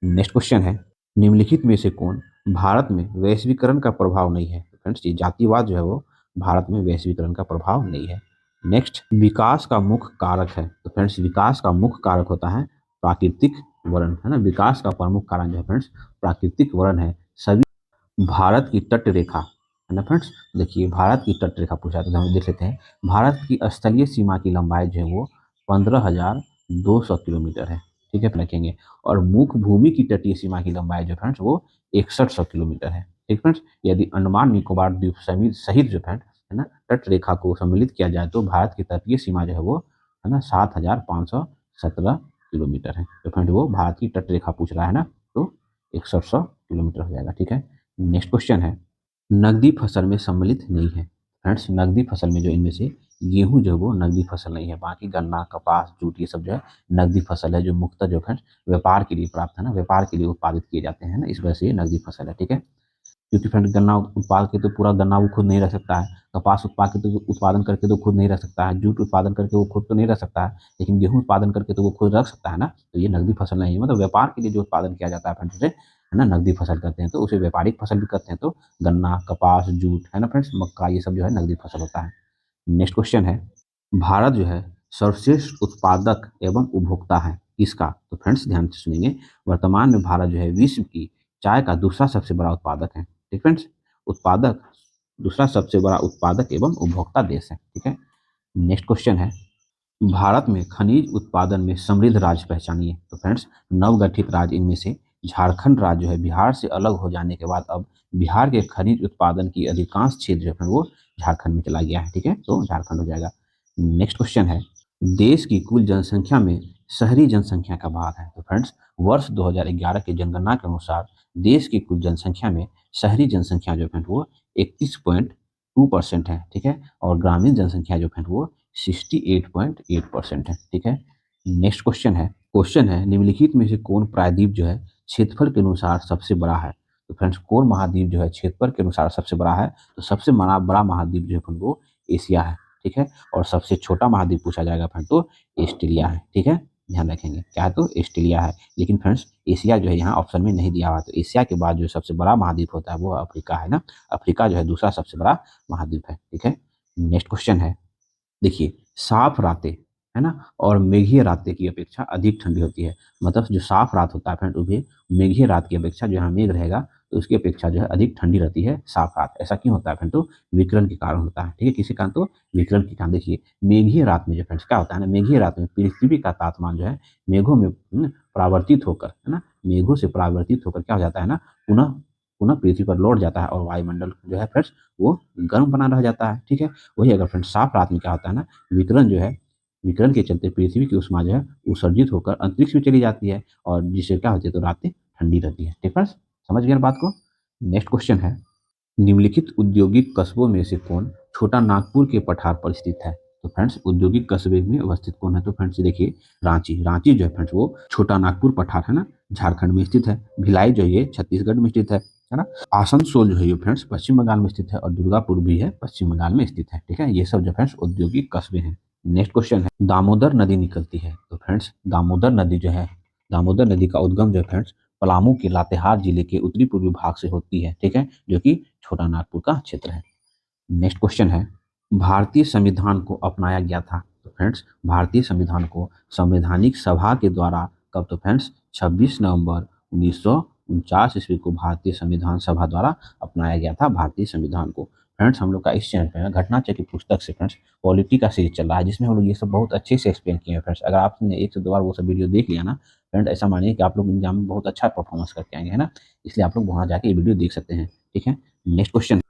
नेक्स्ट क्वेश्चन है, निम्नलिखित में से कौन भारत में वैश्वीकरण का प्रभाव नहीं है? फ्रेंड्स ये जातिवाद जो है वो भारत में वैश्वीकरण का प्रभाव नहीं है। नेक्स्ट, विकास का मुख्य कारक है, तो फ्रेंड्स विकास का मुख्य कारक होता है प्राकृतिक वर्ण, है ना। विकास का प्रमुख कारण जो है फ्रेंड्स प्राकृतिक वर्ण है। सभी भारत की तट रेखा, है ना फ्रेंड्स, देखिए भारत की तट रेखा पूछा तो हम देख लेते हैं। भारत की स्थलीय सीमा की लंबाई जो है वो 15,200 किलोमीटर है। ठीक है, रखेंगे। और मुख्य भूमि की तटीय सीमा की लंबाई जो फ्रेंड्स वो 6100 किलोमीटर है। ठीक फ्रेंड्स, यदि अंडमान निकोबार द्वीप सहित जो फ्रेंड, है ना, तट रेखा को सम्मिलित किया जाए तो भारत की तटीय सीमा जो है वो, है ना, 7,517 किलोमीटर है। तो फ्रेंड वो भारत की तट रेखा पूछ रहा है ना, तो 6100 किलोमीटर हो जाएगा। ठीक है। नेक्स्ट क्वेश्चन है, नकदी फसल में सम्मिलित नहीं है। फ्रेंड्स नकदी फसल में जो इनमें से गेहूं जो है वो नकदी फसल नहीं है, बाकी गन्ना, कपास, जूट ये सब जो है नकदी फसल है, जो मुख्यतः जो फ्रेंड्स व्यापार के लिए प्राप्त, है ना, व्यापार के लिए उत्पादित किए जाते हैं ना, इस वजह से ये नकदी फसल है। ठीक है। क्योंकि फ्रेंड्स गन्ना उत्पाद के तो पूरा गन्ना वो खुद नहीं रह सकता है, कपास उत्पाद के तो उत्पादन करके तो खुद नहीं रह सकता है, जूट उत्पादन करके वो खुद तो नहीं रह सकता है, लेकिन गेहूं उत्पादन करके तो वो खुद रख सकता है ना। तो ये नकदी फसल नहीं है, मतलब व्यापार के लिए जो उत्पादन किया जाता है फ्रेंड्स उसे है ना नकदी फसल कहते हैं, तो उसे व्यापारिक फसल भी कहते हैं। तो गन्ना, कपास, जूट है ना फ्रेंड्स, मक्का, ये सब जो है नकदी फसल होता है। नेक्स्ट क्वेश्चन है, भारत जो है सर्वश्रेष्ठ उत्पादक एवं उपभोक्ता है किसका? तो फ्रेंड्स ध्यान से सुनिए, वर्तमान में भारत जो है विश्व की चाय का दूसरा सबसे बड़ा उत्पादक है। ठीक फ्रेंड्स, उत्पादक, दूसरा सबसे बड़ा उत्पादक एवं उपभोक्ता देश है। ठीक है। नेक्स्ट क्वेश्चन है, भारत में खनिज उत्पादन में समृद्ध राज्य पहचानिए। तो फ्रेंड्स नवगठित राज्य इनमें से झारखंड राज्य जो है बिहार से अलग हो जाने के बाद अब बिहार के खनिज उत्पादन की अधिकांश क्षेत्र जो है वो झारखंड में चला गया है। ठीक है, तो झारखंड हो जाएगा। नेक्स्ट क्वेश्चन है, देश की कुल जनसंख्या में शहरी जनसंख्या का भाग है। तो फ्रेंड्स वर्ष 2011 की जनगणना के अनुसार देश की कुल जनसंख्या में शहरी जनसंख्या जो है वो 31.2% है। ठीक है, और ग्रामीण जनसंख्या जो है वो 68.8% है। ठीक है। नेक्स्ट क्वेश्चन है निम्नलिखित में से कौन प्रायद्वीप जो है क्षेत्रफल के अनुसार सबसे बड़ा है? तो फ्रेंड्स कौन महाद्वीप जो है क्षेत्रफल के अनुसार सबसे बड़ा है? तो सबसे बड़ा महाद्वीप जो है वो एशिया है। ठीक है, और सबसे छोटा महाद्वीप पूछा जाएगा फ्रेंड तो ऑस्ट्रेलिया है। ठीक है, ध्यान रखेंगे क्या है, तो ऑस्ट्रेलिया है। लेकिन फ्रेंड्स एशिया जो है यहाँ ऑप्शन में नहीं दिया हुआ, तो एशिया के बाद जो सबसे बड़ा महाद्वीप होता है वो अफ्रीका है ना। अफ्रीका जो है दूसरा सबसे बड़ा महाद्वीप है। ठीक है। नेक्स्ट क्वेश्चन है, देखिए साफ रातें है ना और मेघीय रातें की अपेक्षा अधिक ठंडी होती है। मतलब जो साफ रात होता है फ्रेंड वो भी मेघीय रात की अपेक्षा, जो यहाँ मेघ रहेगा तो उसकी अपेक्षा जो है अधिक ठंडी रहती है साफ रात। ऐसा क्यों होता है फ्रेंड? तो विकिरण के कारण होता है। ठीक है, किसी कारण? तो विकिरण के कारण। देखिए मेघीय रात में जो फ्रेंड्स क्या होता है ना, मेघीय रात में पृथ्वी का तापमान जो है मेघों में परावर्तित होकर है ना, मेघों से परावर्तित होकर क्या हो जाता है ना, पुनः पुनः पृथ्वी पर लौट जाता है और वायुमंडल जो है फ्रेंड्स वो गर्म बना रह जाता है। ठीक है, वही अगर फ्रेंड्स साफ रात में क्या होता है ना, विकिरण जो है, विकिरण के चलते पृथ्वी की उष्मा जो है उत्सर्जित होकर अंतरिक्ष में चली जाती है और जिससे क्या होती है, तो रातें ठंडी रहती है। ठीक है, समझ गए ना बात को। नेक्स्ट क्वेश्चन है, निम्नलिखित औद्योगिक कस्बों में से कौन छोटा नागपुर के पठार पर स्थित है? तो फ्रेंड्स औद्योगिक कस्बे में अवस्थित कौन है? तो फ्रेंड्स देखिए रांची, रांची जो है फ्रेंड्स वो छोटा नागपुर पठार है ना झारखंड में स्थित है। भिलाई जो है ये छत्तीसगढ़ में स्थित है ना। आसनसोल जो है ये फ्रेंड्स पश्चिम बंगाल में स्थित है और दुर्गापुर भी है पश्चिम बंगाल में स्थित है। ठीक है, ये सब जो फ्रेंड्स औद्योगिक कस्बे हैं। नेक्स्ट क्वेश्चन है, दामोदर नदी निकलती है। तो फ्रेंड्स दामोदर नदी जो है, दामोदर नदी का उद्गम जो है फ्रेंड्स पलामू के लातेहार जिले के उत्तरी पूर्वी भाग से होती है। ठीक है, जो कि छोटा नागपुर का क्षेत्र है। नेक्स्ट क्वेश्चन है, भारतीय संविधान को अपनाया गया था। तो फ्रेंड्स भारतीय संविधान को संवैधानिक सभा के द्वारा कब? तो फ्रेंड्स 26 नवंबर 1949 ईस्वी को भारतीय संविधान सभा द्वारा अपनाया गया था भारतीय संविधान को। फ्रेंड्स हम लोग का इस चैनल पे ना घटनाचक्र की पुस्तक से फ्रेंड्स पॉलिटी का सीरीज चल रहा है, जिसमें हम लोग ये सब बहुत अच्छे से एक्सप्लेन किए हैं फ्रेंड्स। अगर आपने एक से दो बार वो सब वीडियो देख लिया ना फ्रेंड, ऐसा मानिए कि आप लोग एग्जाम में बहुत अच्छा परफॉर्मेंस करके आएंगे है ना। इसलिए आप लोग वहाँ जाके ये वीडियो देख सकते हैं। ठीक है। नेक्स्ट क्वेश्चन,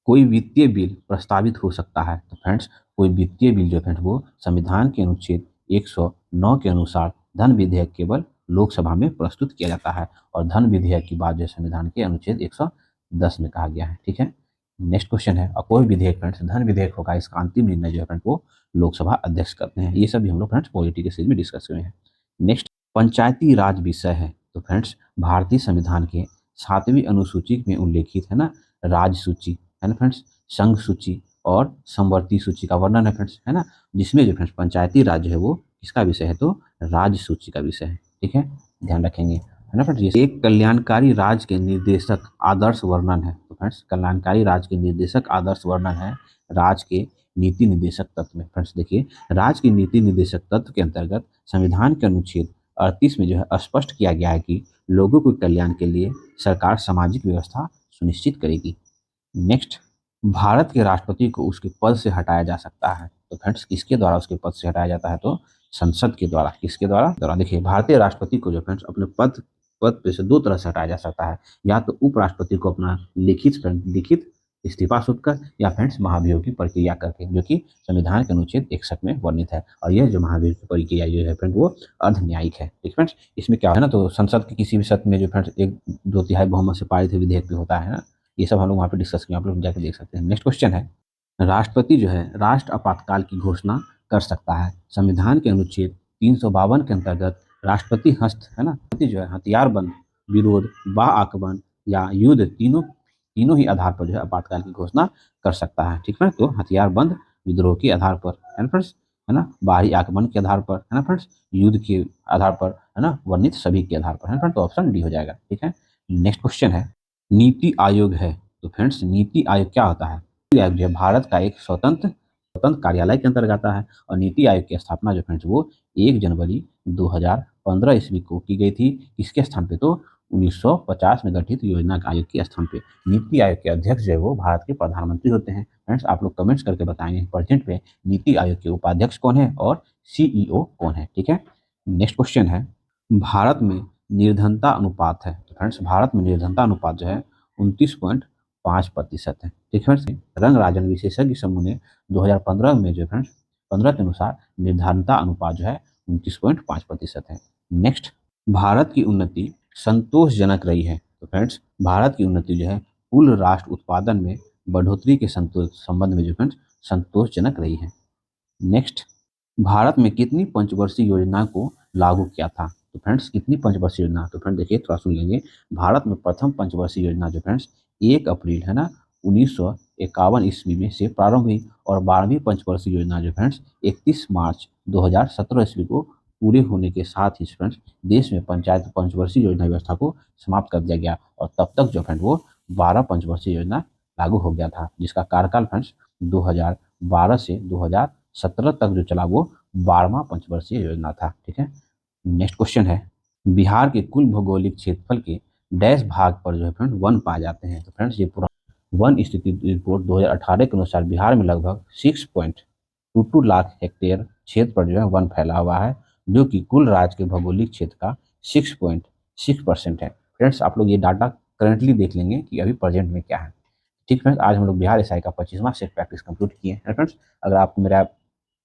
कोई वित्तीय बिल प्रस्तावित हो सकता है। तो फ्रेंड्स कोई वित्तीय बिल जो है फ्रेंड्स वो संविधान के अनुच्छेद 109 के अनुसार धन विधेयक केवल लोकसभा में प्रस्तुत किया जाता है और धन विधेयक की बात जो है संविधान के अनुच्छेद 110 में कहा गया है। ठीक है। नेक्स्ट क्वेश्चन है, और कोई विधेयक फ्रेंड्स धन विधेयक होगा इसका अंतिम निर्णय जो है फ्रेंड्स वो लोकसभा अध्यक्ष करते हैं। ये सब भी हम लोग फ्रेंड्स पॉलिटी के सीरीज में डिस्कस हुए हैं। नेक्स्ट पंचायती राज विषय है। तो फ्रेंड्स भारतीय संविधान के 7वीं अनुसूची में उल्लेखित है ना राज्य सूची है ना फ्रेंड्स, संघ सूची और समवर्ती सूची का वर्णन है फ्रेंड्स है ना, जिसमें जो फ्रेंड्स पंचायती राज है वो किसका विषय है? तो राज्य सूची का विषय है। ठीक है, ध्यान रखेंगे है ना फ्रेंड्स। एक कल्याणकारी राज्य के निर्देशक आदर्श वर्णन है। तो फ्रेंड्स कल्याणकारी राज्य के निर्देशक आदर्श वर्णन है राज्य के नीति निर्देशक तत्व में। फ्रेंड्स देखिए राज्य के नीति निर्देशक तत्व के अंतर्गत संविधान के अनुच्छेद 38 में जो है स्पष्ट किया गया है कि लोगों के कल्याण के लिए सरकार सामाजिक व्यवस्था सुनिश्चित करेगी। नेक्स्ट, भारत के राष्ट्रपति को उसके पद से हटाया जा सकता है। तो फ्रेंड्स किसके द्वारा उसके पद से हटाया जाता है? तो संसद के द्वारा। किसके द्वारा? देखिए भारतीय राष्ट्रपति को जो फ्रेंड्स अपने पद पे से दो तरह से हटाया जा सकता है, या तो उपराष्ट्रपति को अपना लिखित इस्तीफा सौंप कर, या फ्रेंड्स महाभियोग की प्रक्रिया करके, जो कि संविधान के अनुच्छेद 61 में वर्णित है। और यह जो महाभियोग की प्रक्रिया जो है फ्रेंड वो अर्ध न्यायिक है। ठीक फ्रेंड्स, इसमें क्या है ना, तो संसद के किसी भी सत्र में जो फ्रेंड्स एक दो तिहाई बहुमत से पारित विधेयक भी होता है ना, ये सब हम लोग वहाँ पे डिस्कस किए, आप लोग जाके देख सकते हैं। नेक्स्ट क्वेश्चन है, राष्ट्रपति जो है राष्ट्र आपातकाल की घोषणा कर सकता है। संविधान के अनुच्छेद 352 के अंतर्गत राष्ट्रपति हस्त है ना जो है हथियारबंद विरोध, बा आक्रमण या युद्ध तीनों ही आधार पर जो है आपातकाल की घोषणा कर सकता है। ठीक है, तो हथियारबंद विद्रोह के आधार पर, है ना फ्रेंड्स, है ना, बाहरी आक्रमण के आधार पर, है ना फ्रेंड्स, युद्ध के आधार पर, है ना, वर्णित सभी के आधार पर, है ना फ्रेंड्स, तो ऑप्शन डी हो जाएगा। ठीक है, नेक्स्ट क्वेश्चन है, नीति आयोग है, तो फ्रेंड्स नीति आयोग क्या होता है? नीति आयोग जो है भारत का एक स्वतंत्र कार्यालय के अंतर्गत आता है और नीति आयोग की स्थापना जो फ्रेंड्स वो 1 जनवरी 2015 ईस्वी को की गई थी। किसके स्थान पे? तो 1950 में गठित योजना आयोग के स्थान पे। नीति आयोग के अध्यक्ष जो है वो भारत के प्रधानमंत्री होते हैं। फ्रेंड्स आप लोग कमेंट्स करके बताएंगे प्रेजेंट में नीति आयोग के उपाध्यक्ष कौन है और सीईओ कौन है। ठीक है, नेक्स्ट क्वेश्चन है, भारत में निर्धनता अनुपात है, तो फ्रेंड्स भारत में निर्धनता अनुपात जो है 29.5% है। ठीक है, रंग राजन विशेषज्ञ समूह ने 2015 में जो फ्रेंड्स 15 के अनुसार निर्धनता अनुपात जो है 29.5% है। नेक्स्ट, भारत की उन्नति संतोषजनक रही है, तो फ्रेंड्स भारत की उन्नति जो है कुल राष्ट्र उत्पादन में बढ़ोतरी के संबंध में जो फ्रेंड्स संतोषजनक रही है। नेक्स्ट, भारत में कितनी पंचवर्षीय योजना को लागू किया था? तो फ्रेंड्स कितनी पंचवर्षीय योजना? तो फ्रेंड्स देखिए थोड़ा सुन लेंगे। भारत में प्रथम पंचवर्षीय योजना जो फ्रेंड्स 1 अप्रैल, है ना, 1951 ईस्वी में से प्रारंभ हुई और 12वीं पंचवर्षीय योजना जो फ्रेंड्स 31 मार्च 2017 ईस्वी को पूरे होने के साथ ही फ्रेंड्स देश में पंचायत पंचवर्षीय योजना व्यवस्था को समाप्त कर दिया गया और तब तक जो फ्रेंड वो 12 पंचवर्षीय योजना लागू हो गया था, जिसका कार्यकाल फ्रेंड्स 2012 से 2017 तक जो चला वो 12वां पंचवर्षीय योजना था। ठीक है, नेक्स्ट क्वेश्चन है, बिहार के कुल भौगोलिक क्षेत्रफल के डैश भाग पर जो है फ्रेंड वन पाए जाते हैं? तो फ्रेंड्स ये पूरा वन स्थिति रिपोर्ट 2018 के अनुसार बिहार में लगभग 6.22 लाख हेक्टेयर क्षेत्र पर जो है वन फैला हुआ है, जो कि कुल राज्य के भौगोलिक क्षेत्र का 6.6% है। फ्रेंड्स आप लोग ये डाटा करंटली देख लेंगे कि अभी प्रेजेंट में क्या है। ठीक फ्रेंड्स, आज हम लोग बिहार एसआई का 25वां सेट प्रैक्टिस कंप्लीट किए हैं। फ्रेंड्स अगर आपको मेरा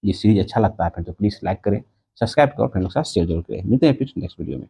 ये सीरीज अच्छा लगता है फिर तो प्लीज़ लाइक करें, सब्सक्राइब करो, फ्रेंड लोग के साथ शेयर जरूर करें। मिलते हैं फिर नेक्स्ट वीडियो में।